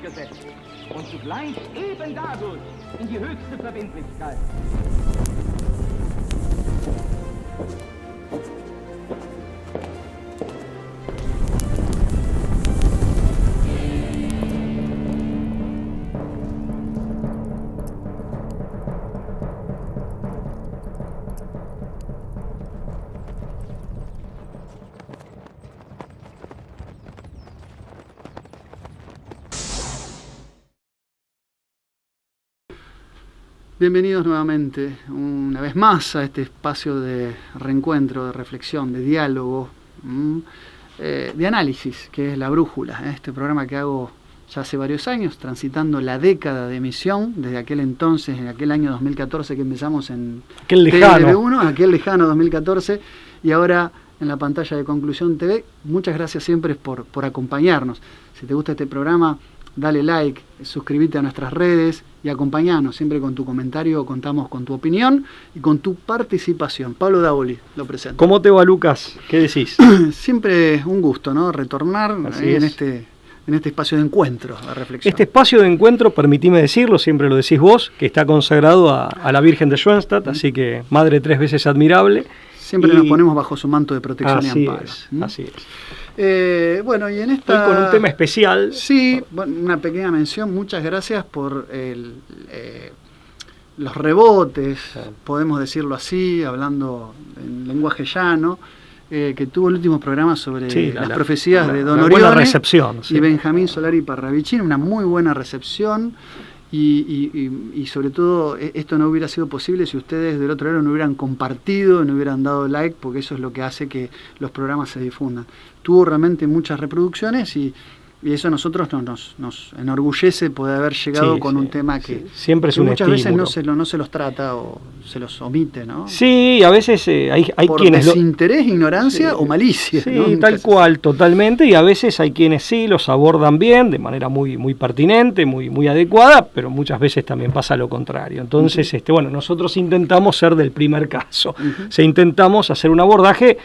durchgesetzt und zugleich eben dadurch in die höchste Verbindlichkeit. Bienvenidos nuevamente, una vez más, a este espacio de reencuentro, de reflexión, de diálogo, de análisis, que es La Brújula, este programa que hago ya hace varios años, transitando la década de emisión, desde aquel entonces, en aquel año 2014 que empezamos en TLB1, aquel lejano 2014, y ahora en la pantalla de Conclusión TV. Muchas gracias siempre por acompañarnos. Si te gusta este programa, dale like, suscríbete a nuestras redes y acompañanos. Siempre con tu comentario contamos con tu opinión y con tu participación. Pablo Davoli, lo presento. ¿Cómo te va, Lucas? ¿Qué decís? Siempre un gusto, ¿no? Retornar en este espacio de encuentro, de reflexión. Este espacio de encuentro, permitime decirlo, siempre lo decís vos, que está consagrado a la Virgen de Schoenstatt, así que madre 3 veces admirable. Siempre nos ponemos bajo su manto de protección y amparo. Así es. Bueno, y en esta... Hoy con un tema especial. Sí, bueno, una pequeña mención. Muchas gracias por los rebotes, podemos decirlo así, hablando en lenguaje llano, que tuvo el último programa sobre las profecías de Don Orione recepción, y Benjamín Solari Parravicini. Una muy buena recepción. Y sobre todo esto no hubiera sido posible si ustedes del otro lado no hubieran compartido, no hubieran dado like, porque eso es lo que hace que los programas se difundan. Tuvo realmente muchas reproducciones y eso a nosotros nos enorgullece poder haber llegado con un tema que siempre es que un muchas estímulo. veces no se los trata o se los omite, ¿no? Sí, a veces hay por quienes... desinterés, ignorancia o malicia. Sí, ¿no? tal cual, totalmente, y a veces hay quienes sí los abordan bien, de manera muy, muy pertinente, muy adecuada, pero muchas veces también pasa lo contrario. Entonces, bueno, nosotros intentamos ser del primer caso. Intentamos hacer un abordaje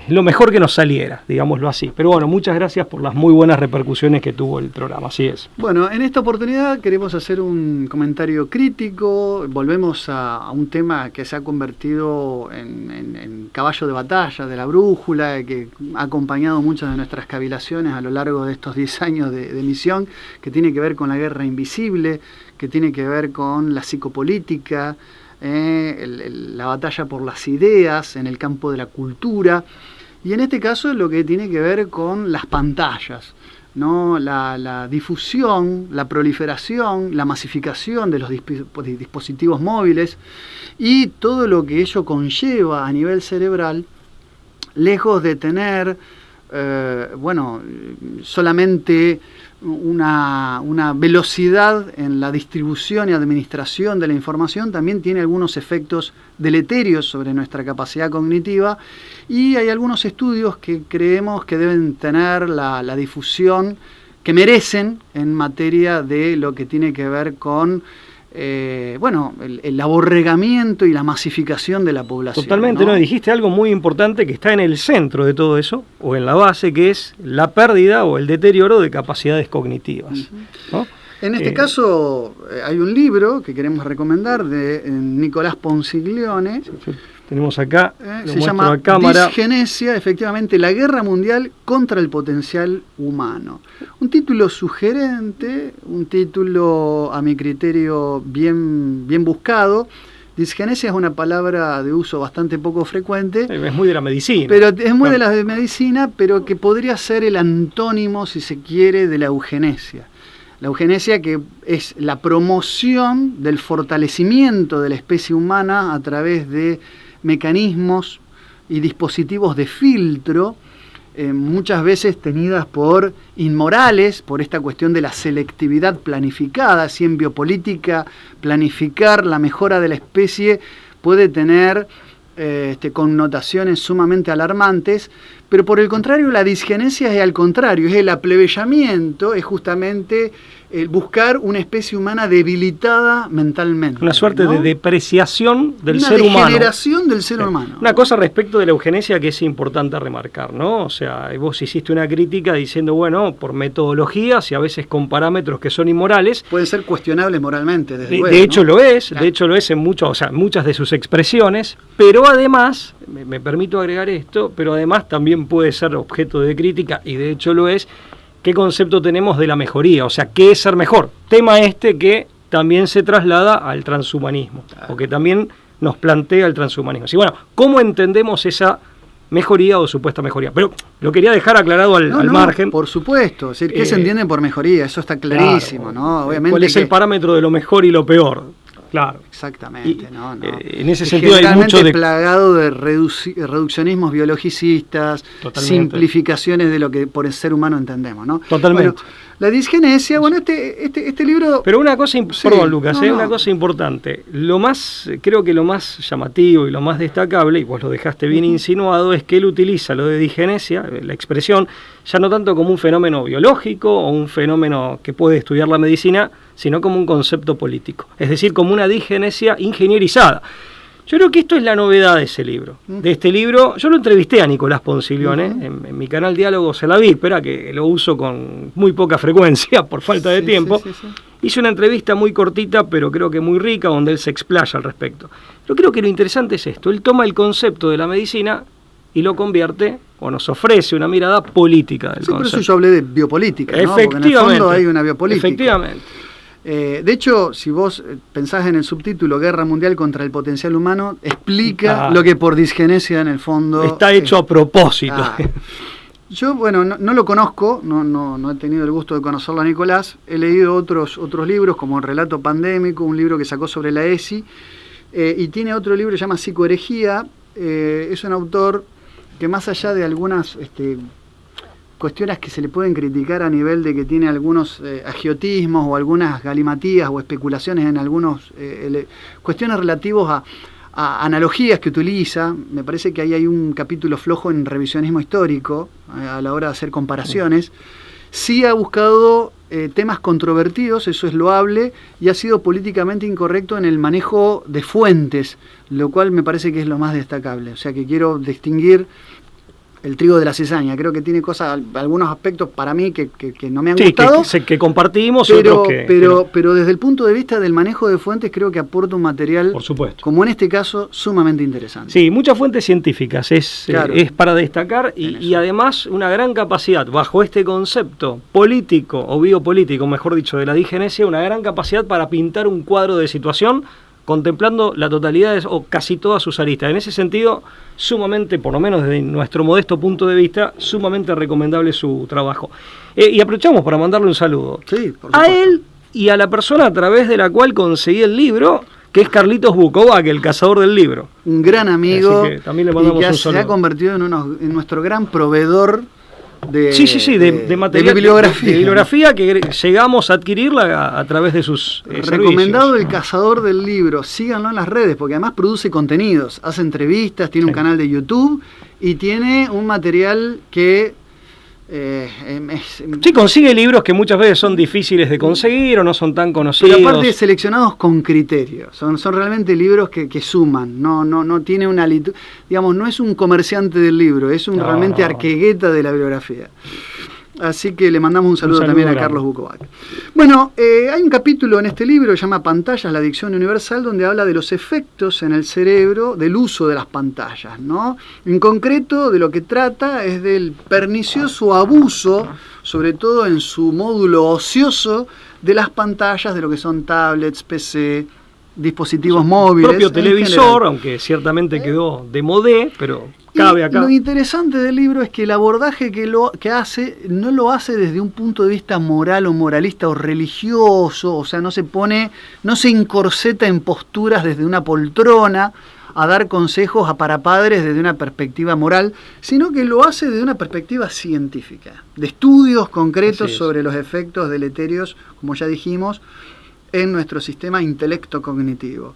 lo mejor que nos saliera, digámoslo así. Pero bueno, muchas gracias por las muy buenas repercusiones que tuvo el programa, así es. Bueno, en esta oportunidad queremos hacer un comentario crítico. Volvemos a un tema que se ha convertido en caballo de batalla de La Brújula, que ha acompañado muchas de nuestras cavilaciones a lo largo de estos 10 años de emisión, que tiene que ver con la guerra invisible, que tiene que ver con la psicopolítica, la batalla por las ideas en el campo de la cultura, y en este caso lo que tiene que ver con las pantallas, ¿no? La difusión, la proliferación, la masificación de los dispositivos móviles y todo lo que ello conlleva a nivel cerebral, lejos de tener solamente una velocidad en la distribución y administración de la información, también tiene algunos efectos deleterios sobre nuestra capacidad cognitiva, y hay algunos estudios que creemos que deben tener la difusión que merecen en materia de lo que tiene que ver con el aborregamiento y la masificación de la población. Totalmente, ¿no? Dijiste algo muy importante que está en el centro de todo eso, o en la base, que es la pérdida o el deterioro de capacidades cognitivas, ¿no? En este caso hay un libro que queremos recomendar de Nicolás Ponsiglione. Tenemos acá, se llama Disgenesia, efectivamente, la guerra mundial contra el potencial humano. Un título sugerente, un título a mi criterio bien buscado. Disgenesia es una palabra de uso bastante poco frecuente. Es muy de la medicina. Pero es muy de la medicina, pero que podría ser el antónimo, si se quiere, de la eugenesia. La eugenesia, que es la promoción del fortalecimiento de la especie humana a través de mecanismos y dispositivos de filtro, muchas veces tenidas por inmorales, por esta cuestión de la selectividad planificada. Si en biopolítica planificar la mejora de la especie puede tener connotaciones sumamente alarmantes, pero por el contrario la disgenesia es al contrario, es el aplebellamiento, es justamente buscar una especie humana debilitada mentalmente. Una suerte, ¿no?, de depreciación del una ser humano. Una degeneración del ser humano. Una cosa respecto de la eugenesia que es importante remarcar, ¿no? O sea, vos hiciste una crítica diciendo, bueno, por metodologías y a veces con parámetros que son inmorales. Pueden ser cuestionables moralmente, desde luego. De hecho, ¿no? lo es, Claro. de hecho lo es en muchas de sus expresiones, pero además, me permito agregar esto, pero además también puede ser objeto de crítica, y de hecho lo es, qué concepto tenemos de la mejoría, o sea, qué es ser mejor. Tema este que también se traslada al transhumanismo, o que también nos plantea el transhumanismo. Así, bueno, ¿cómo entendemos esa mejoría o supuesta mejoría? Pero lo quería dejar aclarado al margen. Por supuesto, es decir, ¿qué se entiende por mejoría? Eso está clarísimo, claro, ¿no? Obviamente. ¿Cuál es el parámetro de lo mejor y lo peor? Claro. Exactamente, no. En ese sentido hay generalmente mucho de... plagado de reduccionismos biologicistas, Totalmente. Simplificaciones de lo que por el ser humano entendemos, ¿no? Totalmente. Bueno, la disgenesia, bueno, este libro... Pero una cosa, perdón Lucas, no. una cosa importante, creo que lo más llamativo y lo más destacable, y vos lo dejaste bien insinuado, es que él utiliza lo de disgenesia, la expresión, ya no tanto como un fenómeno biológico o un fenómeno que puede estudiar la medicina, sino como un concepto político, es decir, como una disgenesia ingenierizada. Yo creo que esto es la novedad de ese libro. De este libro, yo lo entrevisté a Nicolás Ponciglione en mi canal Diálogos en la Víspera, que lo uso con muy poca frecuencia por falta de tiempo. Sí. Hice una entrevista muy cortita, pero creo que muy rica, donde él se explaya al respecto. Yo creo que lo interesante es esto. Él toma el concepto de la medicina y lo convierte, o nos ofrece una mirada política del concepto. Por eso yo hablé de biopolítica, ¿no? Efectivamente. Porque en el fondo hay una biopolítica. Efectivamente. De hecho, si vos pensás en el subtítulo Guerra Mundial contra el Potencial Humano, explica lo que por disgenesia en el fondo... Está hecho a propósito. Yo, bueno, no lo conozco, no he tenido el gusto de conocerlo a Nicolás. He leído otros libros, como El Relato Pandémico, un libro que sacó sobre la ESI, y tiene otro libro que se llama Psicoherejía. Es un autor que, más allá de algunas cuestiones que se le pueden criticar a nivel de que tiene algunos agiotismos o algunas galimatías o especulaciones en algunos cuestiones relativos a analogías que utiliza, me parece que ahí hay un capítulo flojo en revisionismo histórico a la hora de hacer comparaciones. Sí ha buscado temas controvertidos, eso es loable, y ha sido políticamente incorrecto en el manejo de fuentes, lo cual me parece que es lo más destacable. O sea que quiero distinguir el trigo de la cizaña. Creo que tiene algunos aspectos para mí que no me han gustado. Que compartimos, pero, otros que pero desde el punto de vista del manejo de fuentes, creo que aporta un material, por supuesto, como en este caso, sumamente interesante. Sí, muchas fuentes científicas, es para destacar, y además una gran capacidad, bajo este concepto político o biopolítico, mejor dicho, de la disgenesia, una gran capacidad para pintar un cuadro de situación contemplando la totalidad o casi todas sus aristas. En ese sentido, sumamente, por lo menos desde nuestro modesto punto de vista, sumamente recomendable su trabajo. Y aprovechamos para mandarle un saludo a él y a la persona a través de la cual conseguí el libro, que es Carlitos Bukovac, el cazador del libro. Un gran amigo, así que también le mandamos un saludo. Se ha convertido en nuestro gran proveedor de material, de bibliografía que llegamos a adquirirla a través de sus recomendado servicios. El cazador del libro, síganlo en las redes porque además produce contenidos, hace entrevistas, tiene un canal de YouTube y tiene un material que consigue libros que muchas veces son difíciles de conseguir o no son tan conocidos. Pero aparte seleccionados con criterio, son realmente libros que suman, no tiene una digamos, no es un comerciante del libro, es realmente arquegueta de la bibliografía. Así que le mandamos un saludo también a Carlos Bukovac. Bueno, hay un capítulo en este libro que se llama Pantallas, la adicción universal, donde habla de los efectos en el cerebro del uso de las pantallas, ¿no? En concreto, de lo que trata es del pernicioso abuso, sobre todo en su módulo ocioso, de las pantallas, de lo que son tablets, PC, dispositivos móviles. Propio televisor, aunque ciertamente quedó de modé, pero cabe acá. Lo interesante del libro es que el abordaje que hace, no lo hace desde un punto de vista moral o moralista o religioso, o sea, no se encorseta en posturas desde una poltrona a dar consejos para padres desde una perspectiva moral, sino que lo hace desde una perspectiva científica, de estudios concretos sobre los efectos deleterios, como ya dijimos, en nuestro sistema intelecto cognitivo.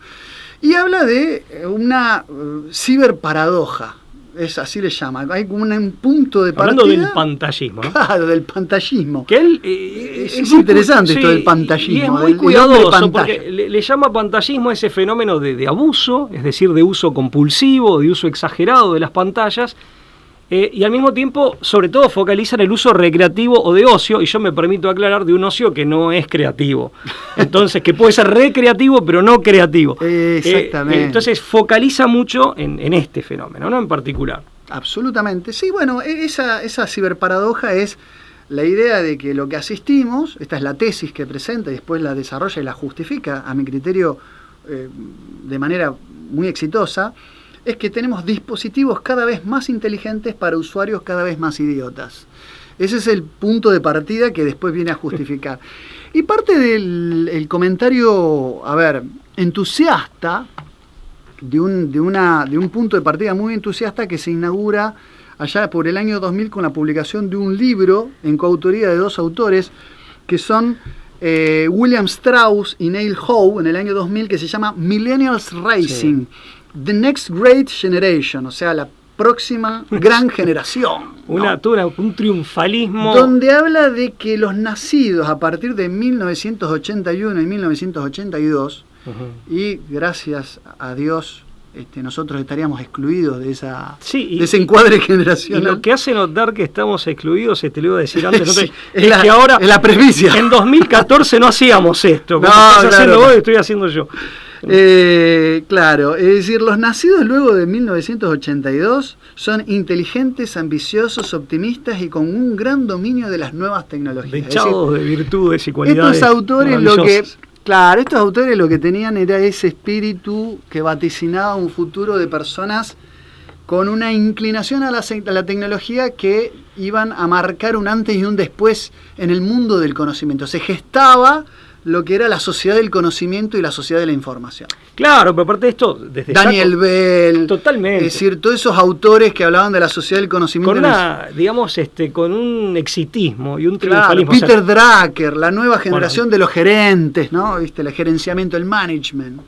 Y habla de una ciberparadoja. así le llama. Hay como un punto de partida. Hablando del pantallismo, ¿no? Claro, del pantallismo. Que él, es interesante esto del pantallismo. Y es muy cuidadoso porque le llama pantallismo a ese fenómeno de abuso, es decir, de uso compulsivo, de uso exagerado de las pantallas. Y al mismo tiempo, sobre todo, focalizan el uso recreativo o de ocio, y yo me permito aclarar, de un ocio que no es creativo. Entonces, que puede ser recreativo, pero no creativo. Exactamente. Entonces, focaliza mucho en este fenómeno, ¿no? En particular. Absolutamente. Sí, bueno, esa ciberparadoja es la idea de que lo que asistimos, esta es la tesis que presenta y después la desarrolla y la justifica, a mi criterio, de manera muy exitosa, es que tenemos dispositivos cada vez más inteligentes para usuarios cada vez más idiotas. Ese es el punto de partida que después viene a justificar. Y parte del comentario, entusiasta, de un punto de partida muy entusiasta que se inaugura allá por el año 2000 con la publicación de un libro en coautoría de 2 autores que son William Strauss y Neil Howe en el año 2000, que se llama Millennials Rising. Sí. The Next Great Generation, o sea, la próxima gran generación. Un triunfalismo. Donde habla de que los nacidos a partir de 1981 y 1982, y gracias a Dios nosotros estaríamos excluidos de ese encuadre generacional. Y lo que hace notar que estamos excluidos, te lo iba a decir antes, sí, es que ahora, es la presbicia. En 2014 no hacíamos esto, como estás haciendo vos, estoy haciendo yo. Claro, es decir, los nacidos luego de 1982 son inteligentes, ambiciosos, optimistas y con un gran dominio de las nuevas tecnologías. Dechados de virtudes y cualidades. Estos autores lo que tenían era ese espíritu que vaticinaba un futuro de personas con una inclinación a la tecnología que iban a marcar un antes y un después en el mundo del conocimiento. Se gestaba lo que era la sociedad del conocimiento y la sociedad de la información. Claro, pero aparte de esto, desde Daniel Bell, totalmente. Es decir, todos esos autores que hablaban de la sociedad del conocimiento. Con un exitismo y un triunfalismo. Claro, Peter Drucker, la nueva generación de los gerentes, ¿no? El gerenciamiento, el management.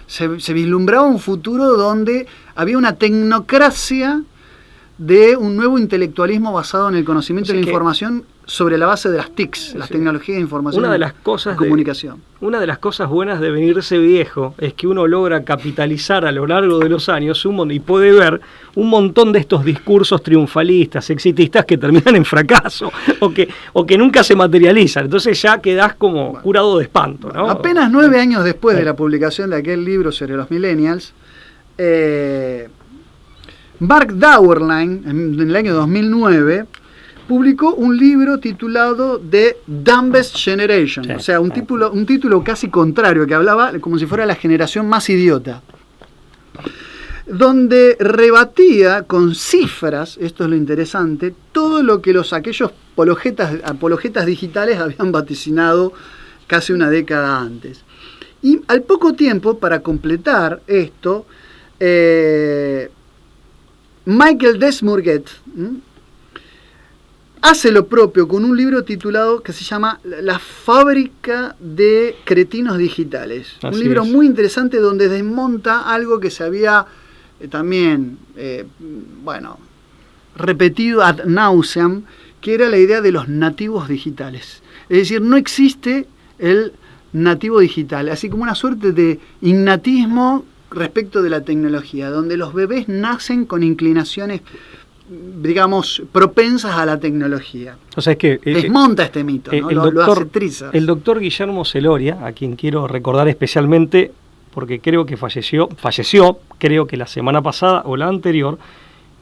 Se vislumbraba un futuro donde había una tecnocracia de un nuevo intelectualismo basado en el conocimiento y la información sobre la base de las TICs, las tecnologías de información y comunicación. Una de las cosas buenas de venirse viejo es que uno logra capitalizar a lo largo de los años y puede ver un montón de estos discursos triunfalistas, exitistas que terminan en fracaso o que nunca se materializan. Entonces ya quedás como curado de espanto, ¿no? Apenas 9 años después de la publicación de aquel libro sobre los millennials, Mark Dauerlein, en el año 2009, publicó un libro titulado The Dumbest Generation, o sea, un título casi contrario, que hablaba como si fuera la generación más idiota, donde rebatía con cifras, esto es lo interesante, todo lo que aquellos apologetas digitales habían vaticinado casi una década antes. Y al poco tiempo, para completar esto, Michael Desmourguet hace lo propio con un libro titulado que se llama La fábrica de cretinos digitales. Un libro muy interesante donde desmonta algo que se había también repetido ad nauseam, que era la idea de los nativos digitales. Es decir, no existe el nativo digital, así como una suerte de innatismo respecto de la tecnología, donde los bebés nacen con inclinaciones, digamos, propensas a la tecnología. O sea, es que desmonta este mito, ¿no? Lo hace trizas. El doctor Guillermo Celoria, a quien quiero recordar especialmente porque creo que falleció, creo que la semana pasada o la anterior,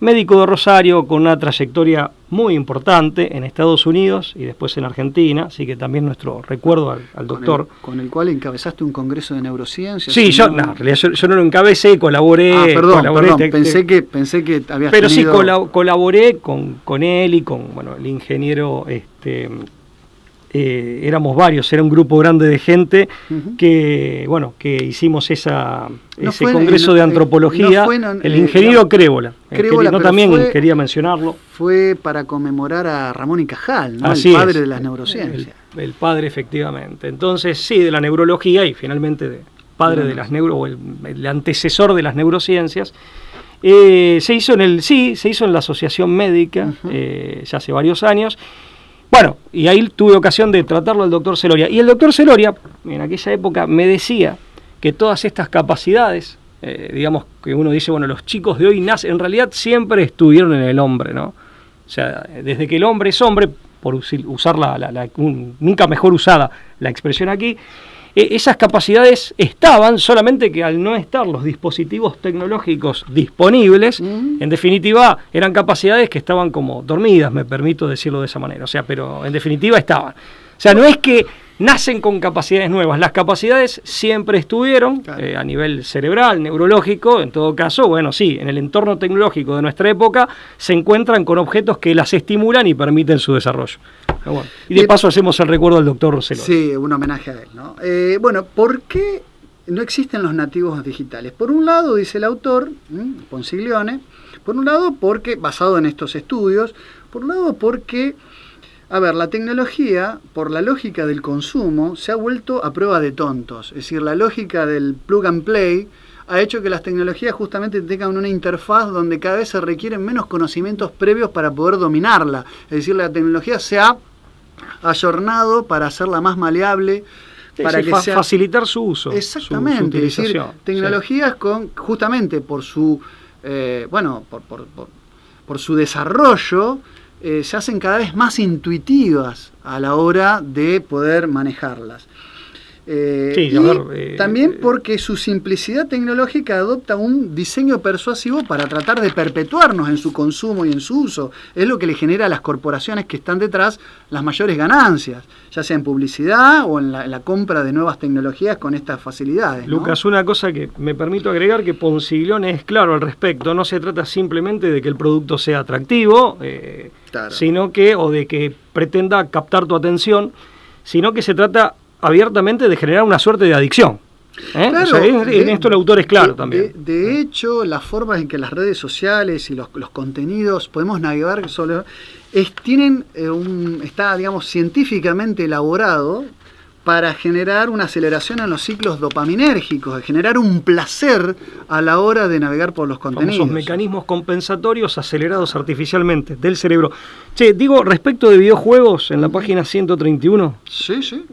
médico de Rosario con una trayectoria muy importante en Estados Unidos y después en Argentina, así que también nuestro recuerdo al doctor. Con el cual encabezaste un congreso de neurociencias. Sí, yo no lo encabecé, colaboré. Perdón, pensé que habías pero tenido... sí, colaboré con él y con el ingeniero... éramos varios, era un grupo grande de gente que hicimos ese congreso de antropología, el ingeniero Crébola, quería mencionarlo. Fue para conmemorar a Ramón y Cajal, ¿no? El padre de las neurociencias. El padre, efectivamente. Entonces, sí, de la neurología y finalmente padre de las el antecesor de las neurociencias. Se hizo en la Asociación Médica, ya hace varios años. Bueno, y ahí tuve ocasión de tratarlo al doctor Celoria. Y el doctor Celoria, en aquella época, me decía que todas estas capacidades, digamos que uno dice, bueno, los chicos de hoy nacen, en realidad siempre estuvieron en el hombre, ¿no? O sea, desde que el hombre es hombre, por usar nunca mejor usada la expresión aquí, esas capacidades estaban, solamente que al no estar los dispositivos tecnológicos disponibles, en definitiva eran capacidades que estaban como dormidas, me permito decirlo de esa manera, o sea, pero en definitiva estaban. O sea, no es que nacen con capacidades nuevas, las capacidades siempre estuvieron, claro, a nivel cerebral, neurológico, en todo caso, bueno, sí, en el entorno tecnológico de nuestra época se encuentran con objetos que las estimulan y permiten su desarrollo. Bueno, y de paso hacemos el recuerdo al doctor Celoria. Sí, un homenaje a él, ¿no? Bueno, ¿por qué no existen los nativos digitales? Por un lado, dice el autor, Ponsiglione, por un lado porque, basado en estos estudios, por un lado porque, a ver, la tecnología, por la lógica del consumo, se ha vuelto a prueba de tontos. Es decir, la lógica del plug and play ha hecho que las tecnologías justamente tengan una interfaz donde cada vez se requieren menos conocimientos previos para poder dominarla. Es decir, la tecnología se ha ayornado para hacerla más maleable, para que sea facilitar su uso. Exactamente, su es decir, tecnologías con justamente por su por su desarrollo se hacen cada vez más intuitivas a la hora de poder manejarlas. También porque su simplicidad tecnológica adopta un diseño persuasivo para tratar de perpetuarnos en su consumo y en su uso. Es lo que le genera a las corporaciones que están detrás las mayores ganancias, ya sea en publicidad o en la compra de nuevas tecnologías con estas facilidades, ¿no? Lucas, una cosa que me permito agregar, que Ponsiglione es claro al respecto. No se trata simplemente de que el producto sea atractivo, claro, sino que, o de que pretenda captar tu atención, sino que se trata abiertamente de generar una suerte de adicción. Claro, o sea, en esto el autor es claro también. De hecho, las formas en que las redes sociales y los contenidos podemos navegar sobre está, digamos, científicamente elaborado para generar una aceleración en los ciclos dopaminérgicos, de generar un placer a la hora de navegar por los contenidos. Esos mecanismos compensatorios acelerados artificialmente del cerebro. Che, digo, respecto de videojuegos, en la página 131, sí.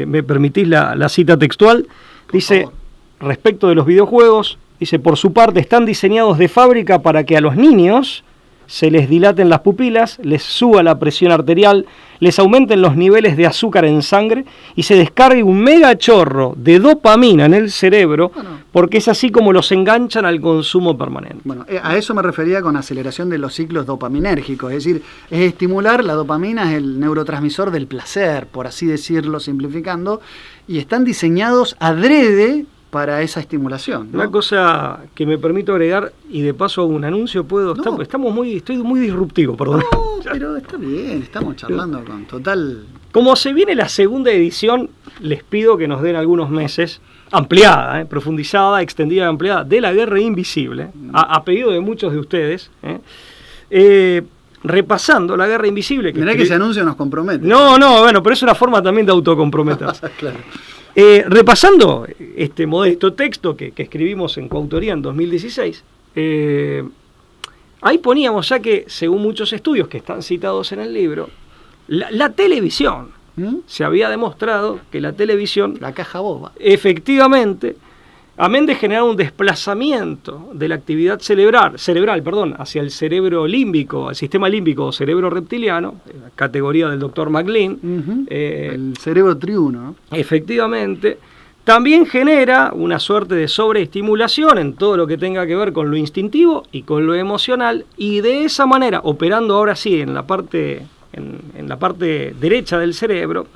¿Me permitís la cita textual? Dice, respecto de los videojuegos, dice, por su parte están diseñados de fábrica para que a los niños se les dilaten las pupilas, les suba la presión arterial, les aumenten los niveles de azúcar en sangre y se descargue un mega chorro de dopamina en el cerebro, porque es así como los enganchan al consumo permanente. Bueno, a eso me refería con aceleración de los ciclos dopaminérgicos, es decir, es estimular, la dopamina es el neurotransmisor del placer, por así decirlo, simplificando, y están diseñados adrede para esa estimulación, ¿no? Una cosa que me permito agregar, y de paso hago un anuncio, estoy muy disruptivo, perdón. No, pero está bien, estamos charlando con total... Como se viene la segunda edición, les pido que nos den algunos meses, ampliada, profundizada, extendida y ampliada, de La Guerra Invisible, a pedido de muchos de ustedes, repasando La Guerra Invisible. Mirá que ese anuncio nos compromete. No, bueno, pero es una forma también de autocomprometerse. Claro. Repasando este modesto texto que escribimos en coautoría en 2016, ahí poníamos ya que, según muchos estudios que están citados en el libro, la televisión, se había demostrado que la televisión, la caja boba, efectivamente, amén de generar un desplazamiento de la actividad cerebral, hacia el cerebro límbico, el sistema límbico o cerebro reptiliano, la categoría del doctor MacLean, el cerebro triuno, efectivamente, también genera una suerte de sobreestimulación en todo lo que tenga que ver con lo instintivo y con lo emocional, y de esa manera, operando ahora sí en la parte derecha del cerebro,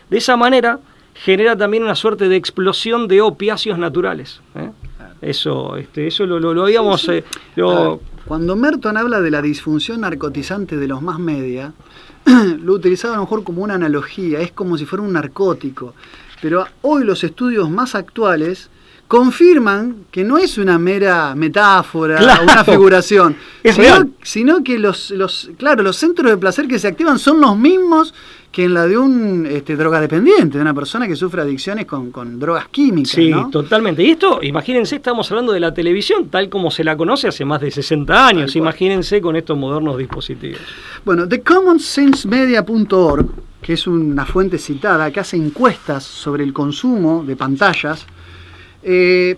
de esa manera genera también una suerte de explosión de opiáceos naturales. Eso lo habíamos... Sí. Cuando Merton habla de la disfunción narcotizante de los más media, lo utilizaba a lo mejor como una analogía, es como si fuera un narcótico. Pero hoy los estudios más actuales confirman que no es una mera metáfora, Claro, una figuración, es real. sino que los centros de placer que se activan son los mismos que en la de un drogadependiente, de una persona que sufre adicciones con drogas químicas. Sí, ¿no? totalmente. Y esto, imagínense, estamos hablando de la televisión tal como se la conoce hace más de 60 años. Imagínense con estos modernos dispositivos. Bueno, TheCommonSenseMedia.org, que es una fuente citada que hace encuestas sobre el consumo de pantallas,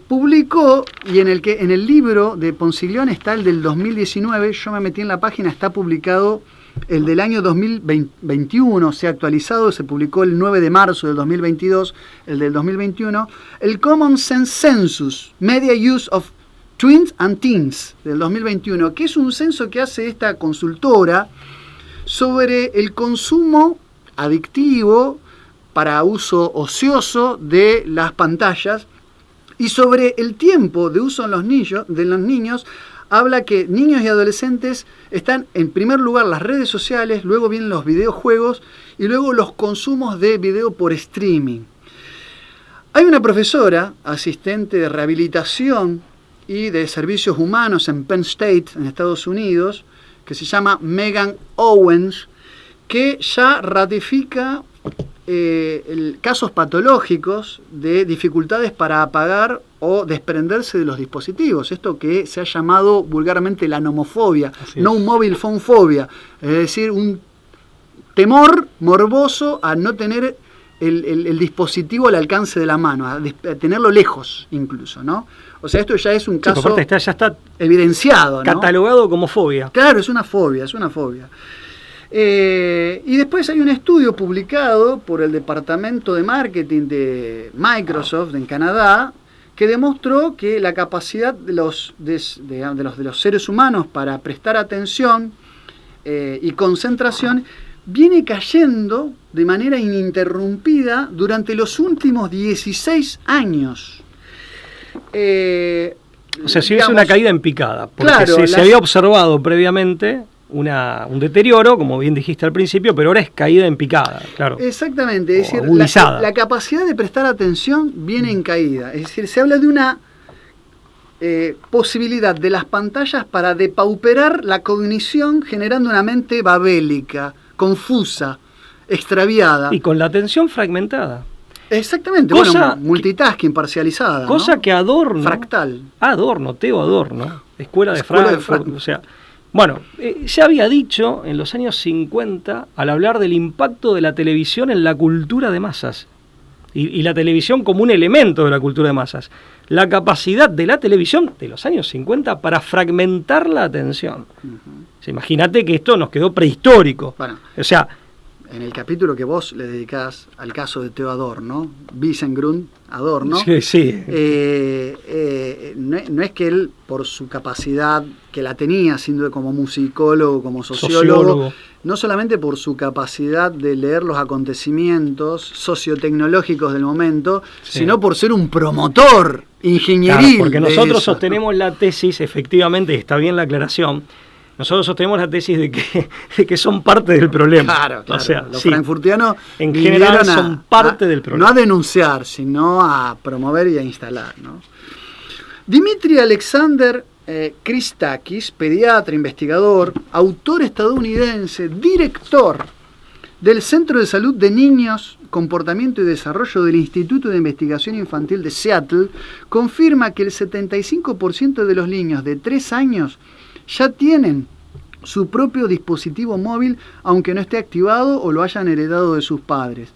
publicó, y en el libro de Ponciglione está el del 2019, yo me metí en la página, está publicado el del año 2021, se ha actualizado, se publicó el 9 de marzo del 2022, el del 2021, el Common Sense Census, Media Use of Tweens and Teens, del 2021, que es un censo que hace esta consultora sobre el consumo adictivo para uso ocioso de las pantallas y sobre el tiempo de uso de los niños. Habla que niños y adolescentes están en primer lugar las redes sociales, luego vienen los videojuegos y luego los consumos de video por streaming. Hay una profesora, asistente de rehabilitación y de servicios humanos en Penn State, en Estados Unidos, que se llama Megan Owens, que ya ratifica casos patológicos de dificultades para apagar o desprenderse de los dispositivos. Esto que se ha llamado vulgarmente la nomofobia, no mobile phone phobia, es decir, un temor morboso a no tener el dispositivo al alcance de la mano, a tenerlo lejos incluso, ¿no? O sea, esto ya es un caso ya está evidenciado, ¿no? Catalogado como fobia. Claro, es una fobia, es una fobia. Y después hay un estudio publicado por el Departamento de Marketing de Microsoft en Canadá que demostró que la capacidad de los seres humanos para prestar atención y concentración viene cayendo de manera ininterrumpida durante los últimos 16 años. O sea, si es una caída en picada, porque claro, se había observado previamente un deterioro, como bien dijiste al principio, pero ahora es caída en picada, claro. Exactamente, es decir, agudizada. la capacidad de prestar atención viene en caída. Es decir, se habla de una posibilidad de las pantallas para depauperar la cognición, generando una mente babélica, confusa, extraviada. Y con la atención fragmentada. Exactamente, multitasking, parcializada. Cosa, ¿no?, que Adorno... Fractal. Theo Adorno, Escuela de Frankfurt, o sea... Bueno, ya había dicho en los años 50, al hablar del impacto de la televisión en la cultura de masas, y la televisión como un elemento de la cultura de masas, la capacidad de la televisión de los años 50 para fragmentar la atención. O sea, imagínate que esto nos quedó prehistórico. Bueno, o sea, en el capítulo que vos le dedicás al caso de Theo Adorno, Wiesengrund Adorno, sí. No es que él, por su capacidad que la tenía, siendo como musicólogo, como sociólogo, no solamente por su capacidad de leer los acontecimientos sociotecnológicos del momento, sino por ser un promotor ingenieril. Claro, porque nosotros sostenemos la tesis, efectivamente, está bien la aclaración, nosotros sostenemos la tesis de que son parte del problema. Claro. O sea, los frankfurtianos en general son parte del problema. No a denunciar, sino a promover y a instalar, ¿no? Dmitry Alexander Christakis, pediatra, investigador, autor estadounidense, director del Centro de Salud de Niños, Comportamiento y Desarrollo del Instituto de Investigación Infantil de Seattle, confirma que el 75% de los niños de 3 años ya tienen su propio dispositivo móvil, aunque no esté activado o lo hayan heredado de sus padres.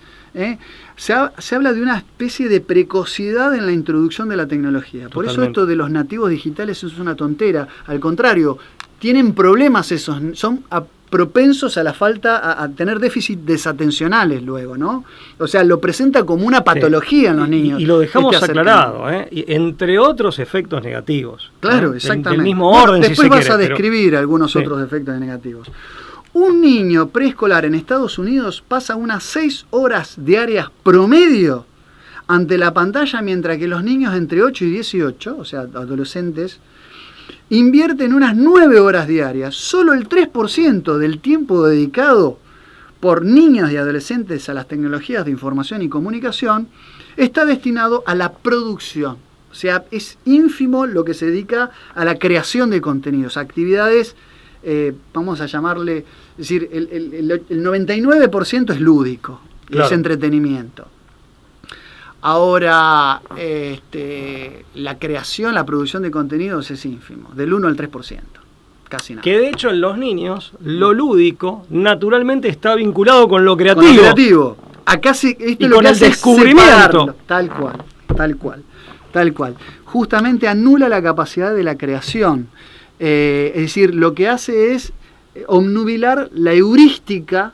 Se habla de una especie de precocidad en la introducción de la tecnología. Por eso esto de los nativos digitales es una tontera. Al contrario, tienen problemas esos, son propensos a la falta, a tener déficit desatencionales luego, ¿no? O sea, lo presenta como una patología en los niños. Y lo dejamos aclarado, entre otros efectos negativos. Claro, exactamente. Del mismo orden, después si se vas quiere, a describir algunos otros efectos negativos. Un niño preescolar en Estados Unidos pasa unas 6 horas diarias promedio ante la pantalla, mientras que los niños entre 8 y 18, o sea, adolescentes, invierten unas 9 horas diarias. Solo el 3% del tiempo dedicado por niños y adolescentes a las tecnologías de información y comunicación está destinado a la producción O sea, es ínfimo lo que se dedica a la creación de contenidos, actividades, vamos a llamarle, es decir, el 99% es lúdico, claro, es entretenimiento. Ahora, la creación, la producción de contenidos es ínfimo, del 1 al 3%, casi nada. Que de hecho en los niños, lo lúdico naturalmente está vinculado con lo creativo. Con lo creativo. Acá esto y lo con que el hace es descubrimiento. separarlo. Tal cual. Justamente anula la capacidad de la creación. Es decir, lo que hace es obnubilar la heurística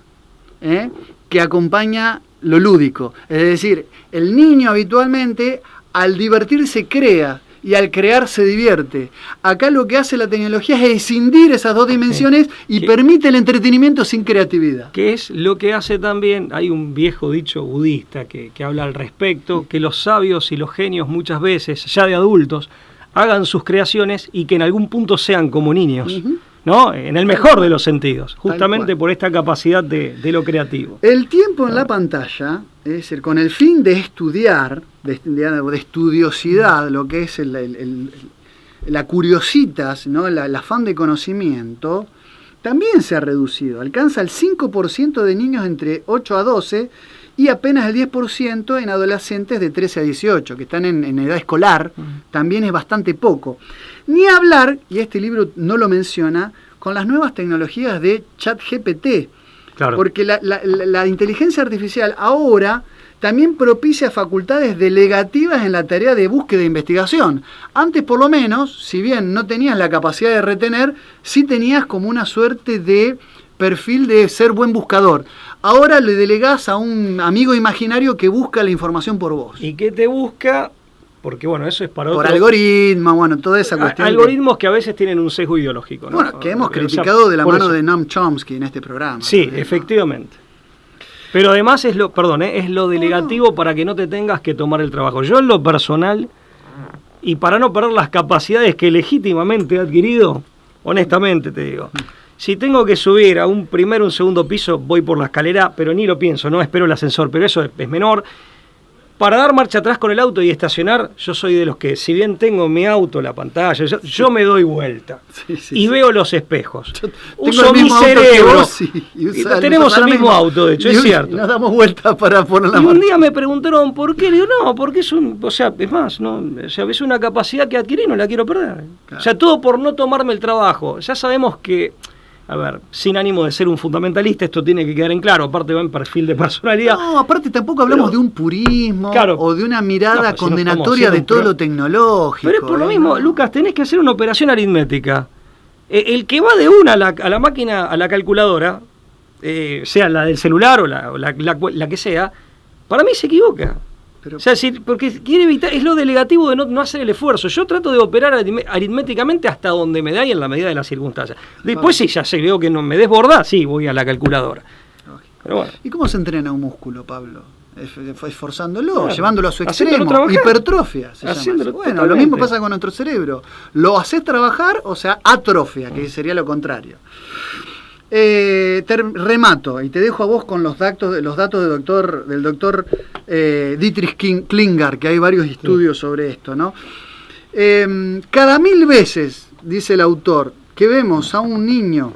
que acompaña lo lúdico. Es decir, el niño habitualmente al divertirse crea y al crear se divierte. Acá lo que hace la tecnología es escindir esas dos dimensiones y permite el entretenimiento sin creatividad. Que es lo que hace también, hay un viejo dicho budista que habla al respecto, que los sabios y los genios muchas veces, ya de adultos, hagan sus creaciones y que en algún punto sean como niños. ¿No? En el mejor de los sentidos, justamente por esta capacidad de lo creativo. El tiempo en la pantalla, es decir, con el fin de estudiar, de estudiosidad, lo que es la curiositas, ¿no? El afán de conocimiento, también se ha reducido. Alcanza el 5% de niños entre 8 a 12 y apenas el 10% en adolescentes de 13 a 18, que están en edad escolar, también es bastante poco. Ni hablar, y este libro no lo menciona, con las nuevas tecnologías de ChatGPT. Claro. Porque la inteligencia artificial ahora también propicia facultades delegativas en la tarea de búsqueda e investigación. Antes, por lo menos, si bien no tenías la capacidad de retener, sí tenías como una suerte de perfil de ser buen buscador. Ahora le delegás a un amigo imaginario que busca la información por vos. ¿Y qué te busca? Porque bueno, eso es para por algoritmos, bueno, toda esa cuestión. Algoritmos que a veces tienen un sesgo ideológico, ¿no? Bueno, que hemos criticado de la mano de Noam Chomsky en este programa. Sí, efectivamente. Pero además es lo delegativo para que no te tengas que tomar el trabajo. Yo en lo personal, y para no perder las capacidades que legítimamente he adquirido, honestamente te digo, si tengo que subir a un primero o un segundo piso, voy por la escalera, pero ni lo pienso, no espero el ascensor, pero eso es menor. Para dar marcha atrás con el auto y estacionar, yo soy de los que, si bien tengo mi auto, la pantalla, yo me doy vuelta y veo los espejos. Uso mi cerebro. Tenemos el mismo auto, de hecho, es cierto. Y nos damos vueltas para poner la marcha. Y un día me preguntaron por qué. Digo, no, porque es más, ¿no? O sea, es una capacidad que adquirí, no la quiero perder. Claro. O sea, todo por no tomarme el trabajo. Ya sabemos que, a ver, sin ánimo de ser un fundamentalista, esto tiene que quedar en claro, aparte va en perfil de personalidad. No, aparte tampoco hablamos de un purismo, claro, o de una mirada condenatoria de todo lo tecnológico. Pero es por lo mismo, Lucas, tenés que hacer una operación aritmética. El que va de una a la máquina, a la calculadora, sea la del celular o la que sea, para mí se equivoca. Pero, o sea, porque quiere evitar, es lo delegativo de no hacer el esfuerzo. Yo trato de operar aritméticamente hasta donde me da y en la medida de las circunstancias. Después sí, ya sé, veo que no me desborda, sí, voy a la calculadora. Pero bueno. ¿Y cómo se entrena un músculo, Pablo? Esforzándolo, llevándolo a su extremo. Hipertrofia se llama. Bueno, lo mismo pasa con nuestro cerebro. Lo haces trabajar, o sea, atrofia, que sería lo contrario. Remato y te dejo a vos con los datos del doctor Dietrich Klinger, que hay varios estudios sobre esto, ¿no? Cada 1000 veces, dice el autor, que vemos a un niño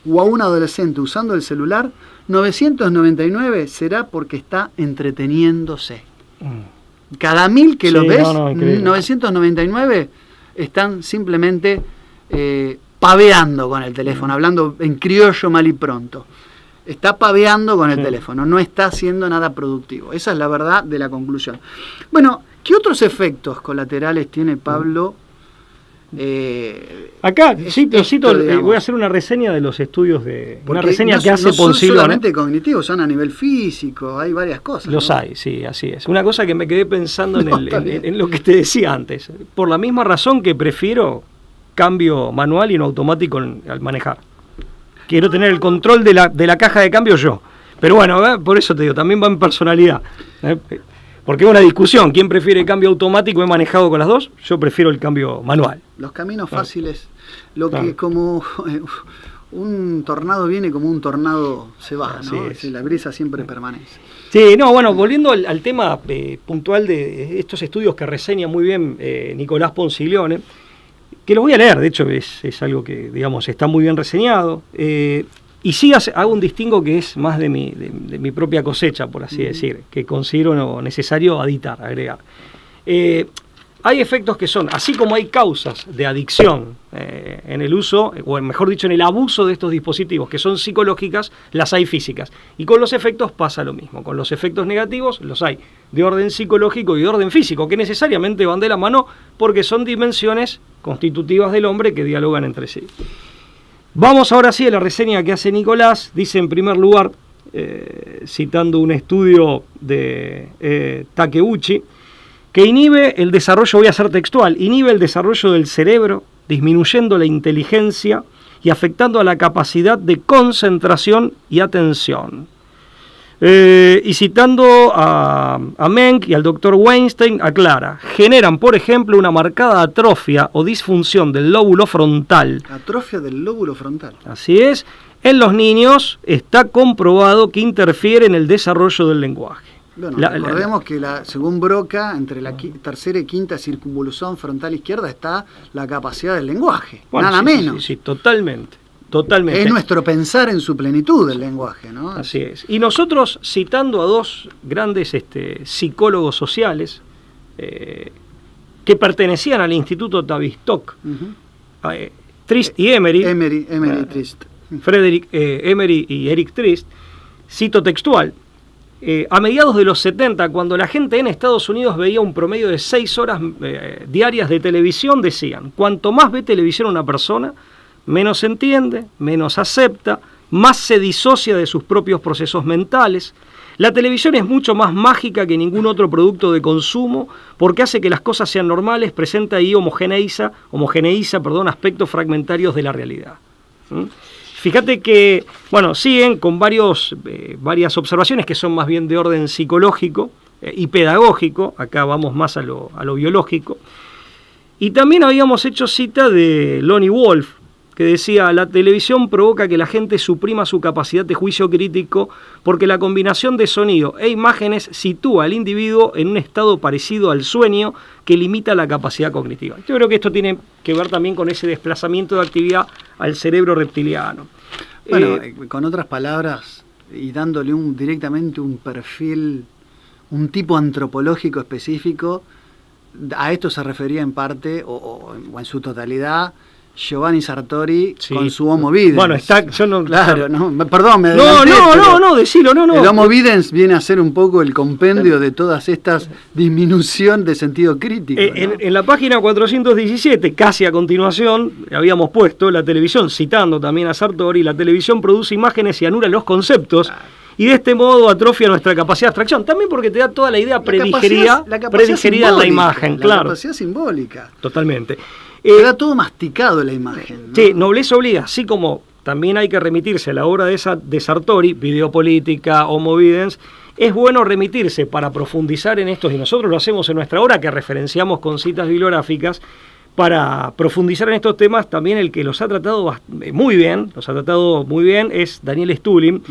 o a un adolescente usando el celular, 999 será porque está entreteniéndose. Cada 1000 que lo ves, 999 están simplemente paveando con el teléfono, hablando en criollo mal y pronto. Está paveando con el teléfono, no está haciendo nada productivo. Esa es la verdad de la conclusión. Bueno, ¿qué otros efectos colaterales tiene, Pablo? Acá, cito, voy a hacer una reseña de los estudios una reseña que hace Ponzillo. No son solamente cognitivos, son a nivel físico, hay varias cosas. Los hay, sí, así es. Una cosa que me quedé pensando en lo que te decía antes. Por la misma razón que prefiero cambio manual y no automático al manejar. Quiero tener el control de la caja de cambio yo. Pero bueno, por eso te digo, también va en personalidad. Porque es una discusión. ¿Quién prefiere el cambio automático? He manejado con las dos. Yo prefiero el cambio manual. Los caminos fáciles, lo que como un tornado viene como un tornado se va, Así ¿no? es. La brisa siempre permanece. Sí, no, bueno, volviendo al tema puntual de estos estudios que reseña muy bien Nicolás Ponsiglione, que los voy a leer, de hecho es algo que, digamos, está muy bien reseñado, y sí hago un distingo que es más de mi propia cosecha, por así decir, que considero necesario agregar. Hay efectos que son, así como hay causas de adicción en el uso, o mejor dicho, en el abuso de estos dispositivos que son psicológicas, las hay físicas. Y con los efectos pasa lo mismo. Con los efectos negativos los hay de orden psicológico y de orden físico, que necesariamente van de la mano porque son dimensiones constitutivas del hombre que dialogan entre sí. Vamos ahora sí a la reseña que hace Nicolás. Dice en primer lugar, citando un estudio de Takeuchi, que inhibe el desarrollo, voy a ser textual, inhibe el desarrollo del cerebro, disminuyendo la inteligencia y afectando a la capacidad de concentración y atención. Y citando a Menck y al doctor Weinstein, aclara, generan, por ejemplo, una marcada atrofia o disfunción del lóbulo frontal. Atrofia del lóbulo frontal. Así es, en los niños está comprobado que interfiere en el desarrollo del lenguaje. Bueno, recordemos que según Broca, entre la tercera y quinta circunvolución frontal izquierda está la capacidad del lenguaje, bueno, nada sí, menos. Sí, totalmente. Es nuestro pensar en su plenitud el lenguaje, ¿no? Así es. Y nosotros, citando a dos grandes psicólogos sociales que pertenecían al Instituto Tavistock, Trist y Emery, Trist. Frederick Emery y Eric Trist, cito textual, a mediados de los 70, cuando la gente en Estados Unidos veía un promedio de 6 horas diarias de televisión, decían, cuanto más ve televisión una persona, menos entiende, menos acepta, más se disocia de sus propios procesos mentales. La televisión es mucho más mágica que ningún otro producto de consumo porque hace que las cosas sean normales, presenta y homogeneiza aspectos fragmentarios de la realidad. Fíjate que, bueno, siguen con varias observaciones que son más bien de orden psicológico y pedagógico, acá vamos más a lo biológico, y también habíamos hecho cita de Lonnie Wolf, que decía, la televisión provoca que la gente suprima su capacidad de juicio crítico porque la combinación de sonido e imágenes sitúa al individuo en un estado parecido al sueño que limita la capacidad cognitiva. Yo creo que esto tiene que ver también con ese desplazamiento de actividad al cerebro reptiliano. Bueno, con otras palabras, y dándole directamente un perfil, un tipo antropológico específico, a esto se refería en parte, o en su totalidad, Giovanni Sartori, sí, con su Homo Videns. Bueno, yo no... Claro, no, perdón, me adelanté. No, decilo, no. El Homo Videns viene a ser un poco el compendio de todas estas disminución de sentido crítico. ¿No? En la página 417, casi a continuación, habíamos puesto la televisión, citando también a Sartori, la televisión produce imágenes y anula los conceptos, y de este modo atrofia nuestra capacidad de abstracción, también porque te da toda la idea predigerida en la imagen, claro. La capacidad simbólica. Totalmente. Queda todo masticado la imagen, ¿no? Sí, nobleza obliga, así como también hay que remitirse a la obra de Sartori, Videopolítica, Homo Videns, es bueno remitirse para profundizar en estos, y nosotros lo hacemos en nuestra obra, que referenciamos con citas bibliográficas, para profundizar en estos temas. También el que los ha tratado muy bien, es Daniel Stulin,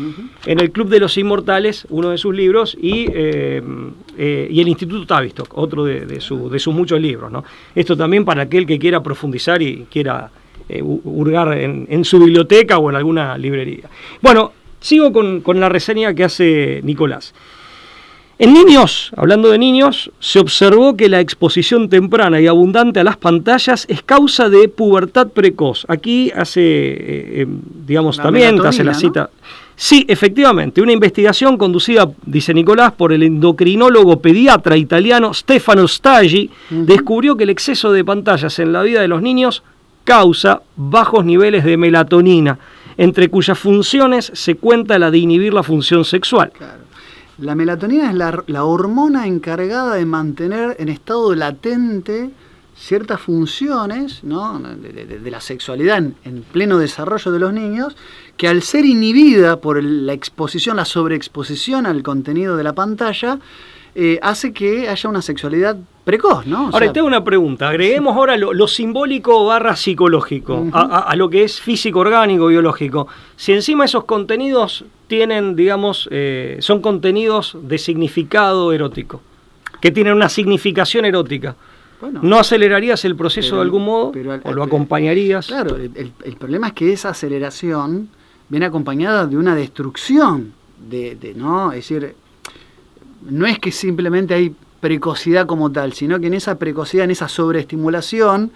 en El Club de los Inmortales, uno de sus libros, y el Instituto Tavistock, otro de sus muchos libros, ¿no? Esto también para aquel que quiera profundizar y quiera hurgar en su biblioteca o en alguna librería. Bueno, sigo con la reseña que hace Nicolás. En niños, hablando de niños, se observó que la exposición temprana y abundante a las pantallas es causa de pubertad precoz. Aquí hace, también hace la cita. ¿No? Sí, efectivamente, una investigación conducida, dice Nicolás, por el endocrinólogo pediatra italiano Stefano Staggi, descubrió que el exceso de pantallas en la vida de los niños causa bajos niveles de melatonina, entre cuyas funciones se cuenta la de inhibir la función sexual. Claro. La melatonina es la hormona encargada de mantener en estado latente ciertas funciones, ¿no?, de la sexualidad en pleno desarrollo de los niños, que al ser inhibida por la exposición, la sobreexposición al contenido de la pantalla, hace que haya una sexualidad precoz, ¿no? Ahora, te hago una pregunta. Agreguemos ahora lo simbólico / psicológico a lo que es físico, orgánico, biológico. Si encima esos contenidos tienen, digamos, son contenidos de significado erótico, que tienen una significación erótica, bueno, ¿no acelerarías el proceso de algún modo? ¿O lo acompañarías? Claro, el problema es que esa aceleración viene acompañada de una destrucción, ¿no? Es decir, no es que simplemente hay precocidad como tal, sino que en esa precocidad, en esa sobreestimulación,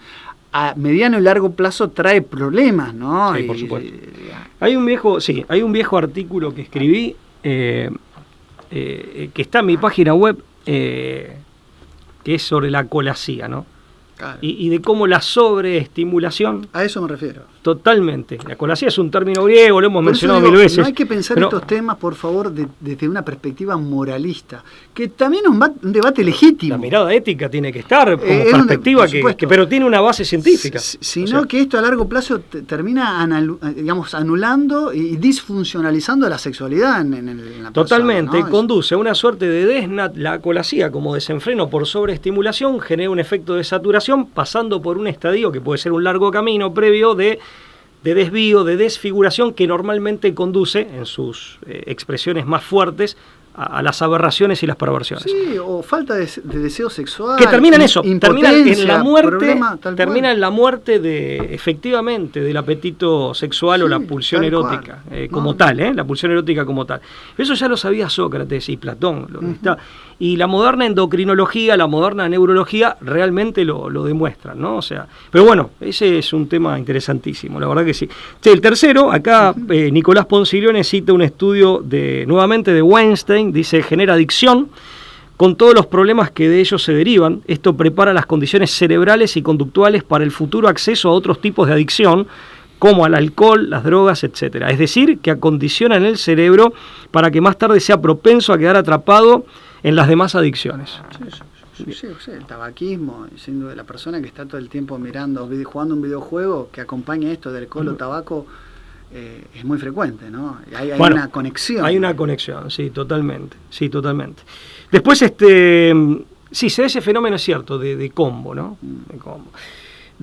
a mediano y largo plazo trae problemas, ¿no? Sí, por supuesto. Hay un viejo artículo que escribí que está en mi página web, que es sobre la colasía, ¿no? Claro. Y de cómo la sobreestimulación... A eso me refiero. Totalmente. La colasía es un término griego, lo hemos mencionado mil veces. No hay que pensar estos temas, por favor, desde una perspectiva moralista, que también es un debate legítimo. La mirada ética tiene que estar como perspectiva, pero tiene una base científica. Sino que esto a largo plazo termina anulando y disfuncionalizando la sexualidad en la persona. Totalmente, ¿no? Conduce a una suerte de la colasía como desenfreno por sobreestimulación, genera un efecto de saturación, pasando por un estadio que puede ser un largo camino previo de desvío, de desfiguración, que normalmente conduce, en sus expresiones más fuertes, a las aberraciones y las perversiones. Sí, o falta de deseo sexual. Que termina en eso, termina en la muerte efectivamente del apetito sexual, sí, o la pulsión erótica como tal, la pulsión erótica como tal. Eso ya lo sabía Sócrates y Platón. Y la moderna endocrinología, la moderna neurología realmente lo demuestran, ¿no? O sea, pero bueno, ese es un tema interesantísimo, la verdad que sí. El tercero, acá Nicolás Ponciglione cita un estudio nuevamente de Weinstein, dice, genera adicción con todos los problemas que de ellos se derivan. Esto prepara las condiciones cerebrales y conductuales para el futuro acceso a otros tipos de adicción, como al alcohol, las drogas, etcétera. Es decir, que acondicionan el cerebro para que más tarde sea propenso a quedar atrapado en las demás adicciones. Sí, el tabaquismo, siendo la persona que está todo el tiempo jugando un videojuego que acompaña esto del alcohol o tabaco, es muy frecuente, ¿no? Hay una conexión. Hay una conexión, sí, totalmente. Después, se da ese fenómeno, es cierto, de combo, ¿no? De combo.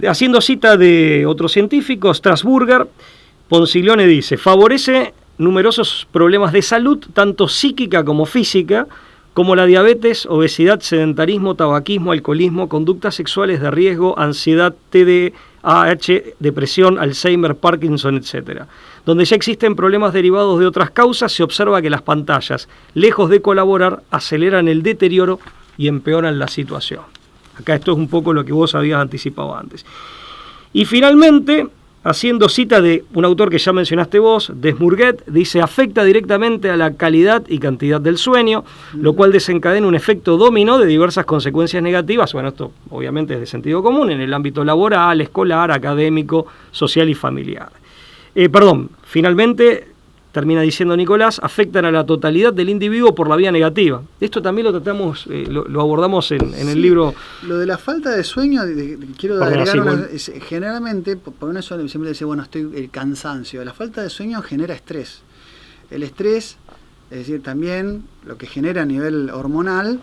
Haciendo cita de otros científicos, Strasburger, Ponciglione dice, favorece numerosos problemas de salud, tanto psíquica como física, como la diabetes, obesidad, sedentarismo, tabaquismo, alcoholismo, conductas sexuales de riesgo, ansiedad, TDAH, depresión, Alzheimer, Parkinson, etc. Donde ya existen problemas derivados de otras causas, se observa que las pantallas, lejos de colaborar, aceleran el deterioro y empeoran la situación. Acá esto es un poco lo que vos habías anticipado antes. Y finalmente, haciendo cita de un autor que ya mencionaste vos, Desmourguet, dice, afecta directamente a la calidad y cantidad del sueño, lo cual desencadena un efecto dominó de diversas consecuencias negativas. Bueno, esto obviamente es de sentido común en el ámbito laboral, escolar, académico, social y familiar. Finalmente, termina diciendo Nicolás, afectan a la totalidad del individuo por la vía negativa. Esto también lo tratamos, lo abordamos en el libro. Lo de la falta de sueño, quiero agregar generalmente, por una sola, siempre dice, el cansancio. La falta de sueño genera estrés. El estrés, es decir, también lo que genera a nivel hormonal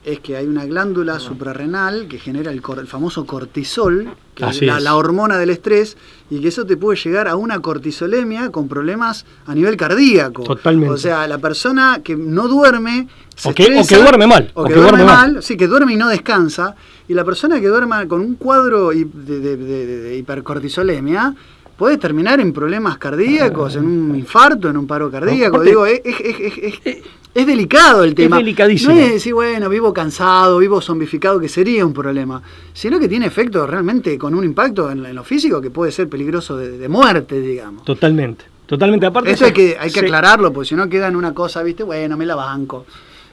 es que hay una glándula suprarrenal que genera el famoso cortisol, que es la hormona del estrés, y que eso te puede llegar a una cortisolemia con problemas a nivel cardíaco. Totalmente. O sea, la persona que no duerme, o que duerme mal. O que duerme mal, sí, que duerme y no descansa, y la persona que duerma con un cuadro de hipercortisolemia puede terminar en problemas cardíacos, en un infarto, en un paro cardíaco. Es delicado el tema. Es delicadísimo. No es decir, vivo cansado, vivo zombificado, que sería un problema, sino que tiene efectos realmente con un impacto en lo físico que puede ser peligroso de muerte, digamos. Totalmente. Aparte eso hay que aclararlo, porque si no queda en una cosa, me la banco.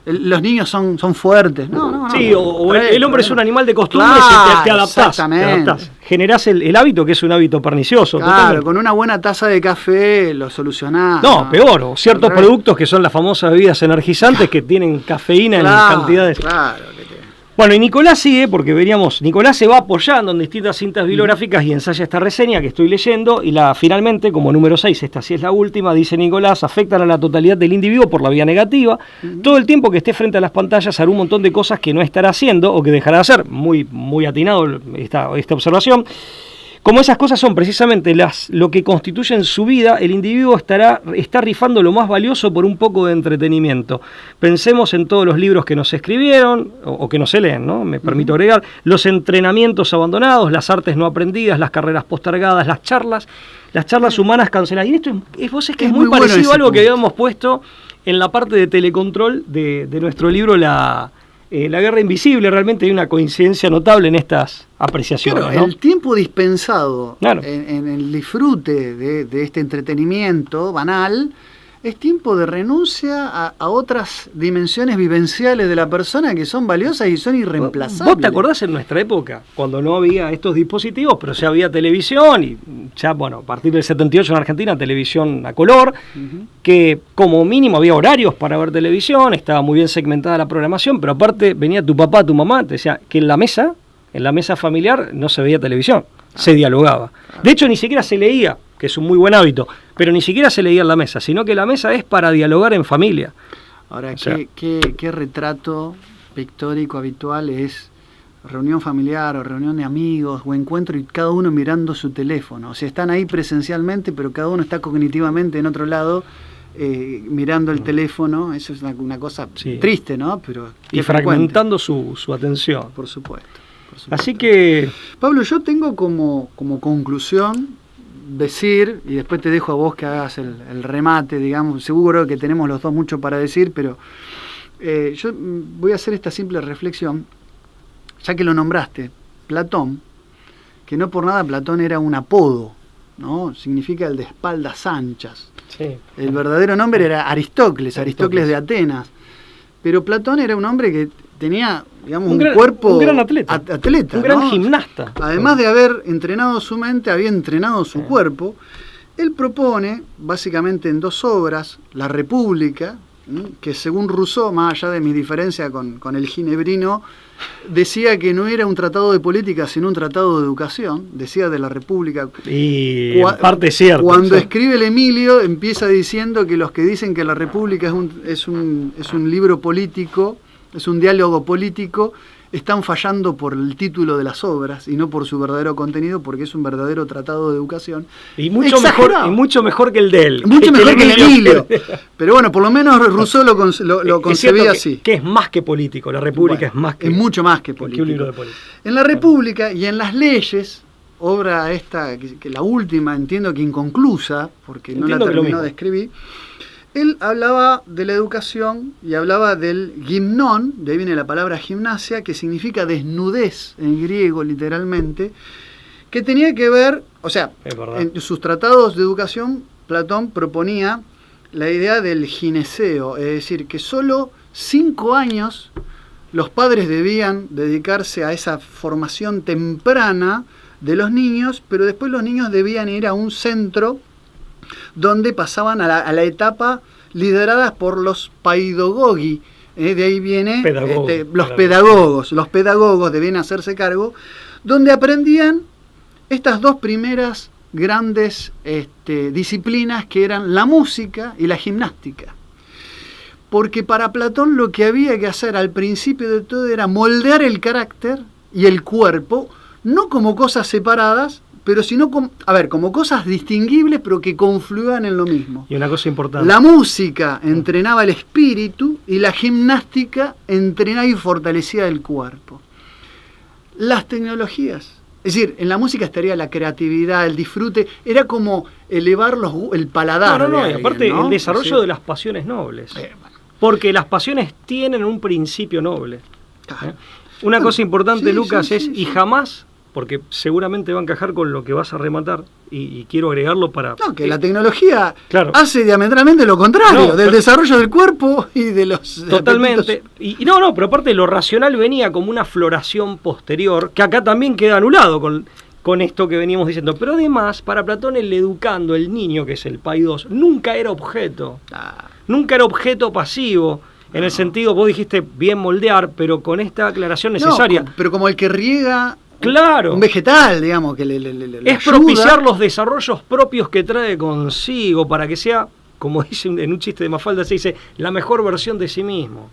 Los niños son fuertes. No. Sí, el hombre es un animal de costumbres, y te adaptás. Generás el hábito, que es un hábito pernicioso. Claro, totalmente. Con una buena taza de café lo solucionás. No, peor, o ciertos productos que son las famosas bebidas energizantes que tienen cafeína en cantidades. Claro. Bueno, y Nicolás sigue, porque veríamos, Nicolás se va apoyando en distintas cintas bibliográficas y ensaya esta reseña que estoy leyendo, y finalmente, como número 6, esta sí es la última, dice Nicolás: afectan a la totalidad del individuo por la vía negativa. Todo el tiempo que esté frente a las pantallas hará un montón de cosas que no estará haciendo o que dejará de hacer. Muy, muy atinado esta observación. Como esas cosas son precisamente lo que constituyen su vida, el individuo está rifando lo más valioso por un poco de entretenimiento. Pensemos en todos los libros que nos escribieron, o que no se leen, ¿no? Me permito agregar, los entrenamientos abandonados, las artes no aprendidas, las carreras postergadas, las charlas humanas canceladas. Y esto es muy parecido a algo que habíamos puesto en la parte de telecontrol de nuestro libro, La Guerra Invisible. Realmente hay una coincidencia notable en estas apreciaciones. Claro, ¿no? el tiempo dispensado Claro. en el disfrute de este entretenimiento banal es tiempo de renuncia a otras dimensiones vivenciales de la persona que son valiosas y son irreemplazables. ¿Vos te acordás en nuestra época, cuando no había estos dispositivos, pero ya había televisión, y ya, bueno, a partir del 78 en Argentina, televisión a color, que como mínimo había horarios para ver televisión, estaba muy bien segmentada la programación, pero aparte venía tu papá, tu mamá, te decía que en la mesa familiar no se veía televisión, se dialogaba. De hecho, ni siquiera se leía, que es un muy buen hábito, pero ni siquiera se leía en la mesa, sino que la mesa es para dialogar en familia. Ahora, O sea, ¿qué retrato pictórico habitual es reunión familiar o reunión de amigos o encuentro y cada uno mirando su teléfono? O sea, están ahí presencialmente, pero cada uno está cognitivamente en otro lado, mirando el teléfono. Eso es una cosa triste, ¿no? Pero y fragmentando su atención. Por supuesto. Así que... Pablo, yo tengo como conclusión decir, y después te dejo a vos que hagas el remate, digamos, seguro que tenemos los dos mucho para decir, pero yo voy a hacer esta simple reflexión, ya que lo nombraste, Platón, que no por nada Platón era un apodo, ¿no? Significa el de espaldas anchas. Sí. El verdadero nombre era Aristócles de Atenas, pero Platón era un hombre que tenía, digamos, un cuerpo... Un gran atleta. Un gran ¿no? gimnasta. Además de haber entrenado su mente, había entrenado su cuerpo. Él propone, básicamente en 2 obras, La República, que según Rousseau, más allá de mi diferencia con el ginebrino, decía que no era un tratado de política, sino un tratado de educación. Decía de La República. Y en parte es cierto. Cuando escribe el Emilio, empieza diciendo que los que dicen que La República es un libro político, es un diálogo político, están fallando por el título de las obras y no por su verdadero contenido, porque es un verdadero tratado de educación. Y mucho mejor que el de él. Mucho mejor que el Emilio. Pero bueno, por lo menos Rousseau lo concebía así. Que es más que político. La República es más que... Es mucho más que político. Que un libro de política. En La República y en las leyes, obra esta, que la última, entiendo que inconclusa, porque no la terminó de escribir, él hablaba de la educación y hablaba del gimnón, de ahí viene la palabra gimnasia, que significa desnudez en griego literalmente, que tenía que ver, o sea, en sus tratados de educación, Platón proponía la idea del gineceo, es decir, que solo 5 años los padres debían dedicarse a esa formación temprana de los niños, pero después los niños debían ir a un centro donde pasaban a la etapa lideradas por los paidogogi, de ahí viene los pedagogos debían hacerse cargo, donde aprendían estas 2 primeras grandes disciplinas, que eran la música y la gimnástica. Porque para Platón lo que había que hacer al principio de todo era moldear el carácter y el cuerpo, no como cosas separadas, pero sino como cosas distinguibles, pero que confluían en lo mismo. Y una cosa importante. La música entrenaba el espíritu y la gimnástica entrenaba y fortalecía el cuerpo. Las tecnologías, es decir, en la música estaría la creatividad, el disfrute, era como elevar el paladar. No, y aparte el desarrollo de las pasiones nobles. Porque las pasiones tienen un principio noble. Una cosa importante, Lucas, y jamás... porque seguramente va a encajar con lo que vas a rematar, y quiero agregarlo para... No, que la tecnología hace diametralmente lo contrario, del desarrollo del cuerpo y de los... Totalmente. Y no, pero aparte lo racional venía como una floración posterior, que acá también queda anulado con esto que veníamos diciendo. Pero además, para Platón, el educando, el niño, que es el paidos, nunca era objeto. Nunca era objeto pasivo. En el sentido, vos dijiste bien moldear, pero con esta aclaración necesaria. No, pero como el que riega claro. un vegetal, digamos, que le es ayuda. propiciar los desarrollos propios que trae consigo para que sea, como dice en un chiste de Mafalda, se dice, la mejor versión de sí mismo.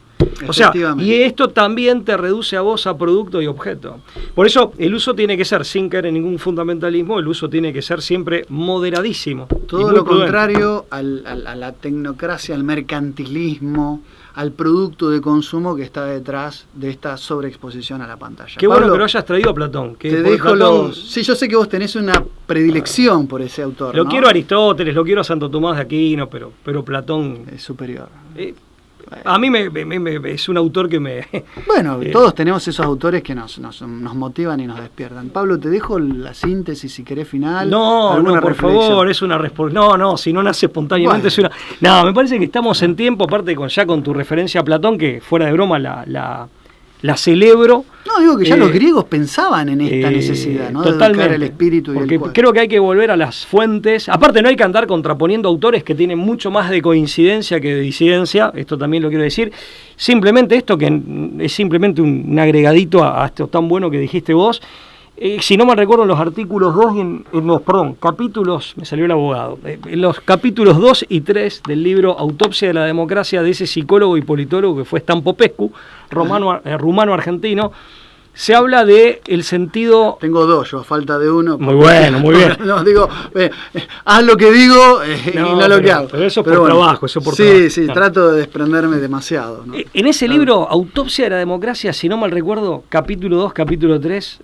O sea, y esto también te reduce a vos a producto y objeto. Por eso el uso tiene que ser, sin caer en ningún fundamentalismo, el uso tiene que ser siempre moderadísimo. Todo lo contrario a la tecnocracia, al mercantilismo, al producto de consumo que está detrás de esta sobreexposición a la pantalla. Qué Pablo, bueno que lo hayas traído a Platón. Que te dejo Platón, sí, yo sé que vos tenés una predilección por ese autor. Lo ¿no? quiero a Aristóteles, lo quiero a Santo Tomás de Aquino, pero Platón es superior. A mí es un autor que me... Bueno, todos tenemos esos autores que nos motivan y nos despiertan. Pablo, te dejo la síntesis, si querés, final. No, por favor, es una respuesta. No, si no nace espontáneamente es una... No, me parece que estamos en tiempo, aparte ya con tu referencia a Platón, que fuera de broma la celebro. No, digo que ya los griegos pensaban en esta necesidad, ¿no? Totalmente. De educar el espíritu y porque el cuerpo. Creo que hay que volver a las fuentes. Aparte, no hay que andar contraponiendo autores que tienen mucho más de coincidencia que de disidencia. Esto también lo quiero decir. Simplemente esto, que es simplemente un agregadito a esto tan bueno que dijiste vos. Si no me recuerdo, en los artículos 2 capítulos, me salió el abogado, en los capítulos 2 y 3 del libro Autopsia de la Democracia, de ese psicólogo y politólogo que fue Stan Popescu, rumano-argentino, se habla de el sentido... Tengo dos, yo a falta de uno. Muy bueno, muy bien. No, digo, haz lo que digo y no lo que hago. Pero eso por trabajo, eso por sí, trabajo. Sí, claro. Trato de desprenderme demasiado, ¿no? En ese libro, Autopsia de la Democracia, si no mal recuerdo, capítulo 2, capítulo 3,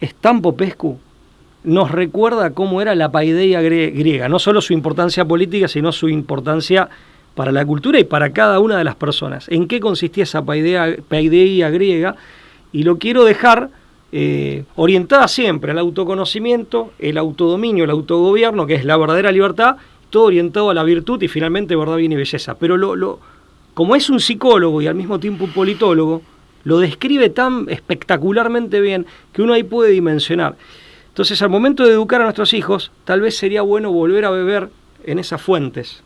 Stan Popescu nos recuerda cómo era la paideia griega, no solo su importancia política, sino su importancia para la cultura y para cada una de las personas. ¿En qué consistía esa paideia griega? Y lo quiero dejar orientada siempre al autoconocimiento, el autodominio, el autogobierno, que es la verdadera libertad, todo orientado a la virtud y finalmente verdad, bien y belleza. Pero como es un psicólogo y al mismo tiempo un politólogo, lo describe tan espectacularmente bien que uno ahí puede dimensionar. Entonces, al momento de educar a nuestros hijos, tal vez sería bueno volver a beber en esas fuentes,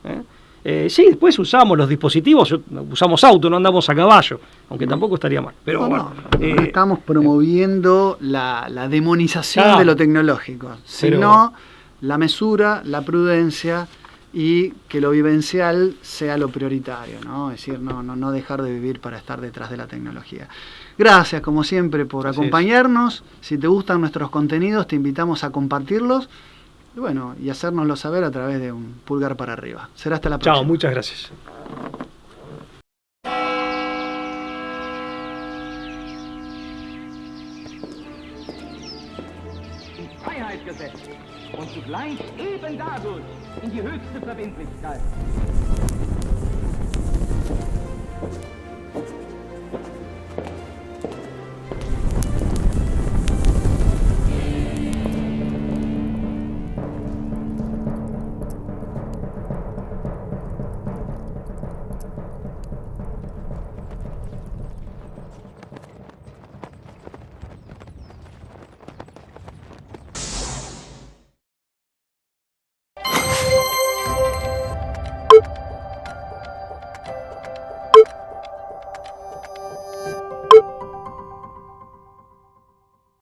sí, después usamos los dispositivos, usamos auto, no andamos a caballo, aunque tampoco estaría mal. Pero no estamos promoviendo la demonización de lo tecnológico, sino la mesura, la prudencia y que lo vivencial sea lo prioritario, ¿no? Es decir, no dejar de vivir para estar detrás de la tecnología. Gracias, como siempre, por acompañarnos. Si te gustan nuestros contenidos, te invitamos a compartirlos. Y bueno, y hacérnoslo saber a través de un pulgar para arriba. Será hasta la próxima. Chao, muchas gracias. Freiheitsgesetz und zugleich eben dadurch in die höchste Verbindlichkeit.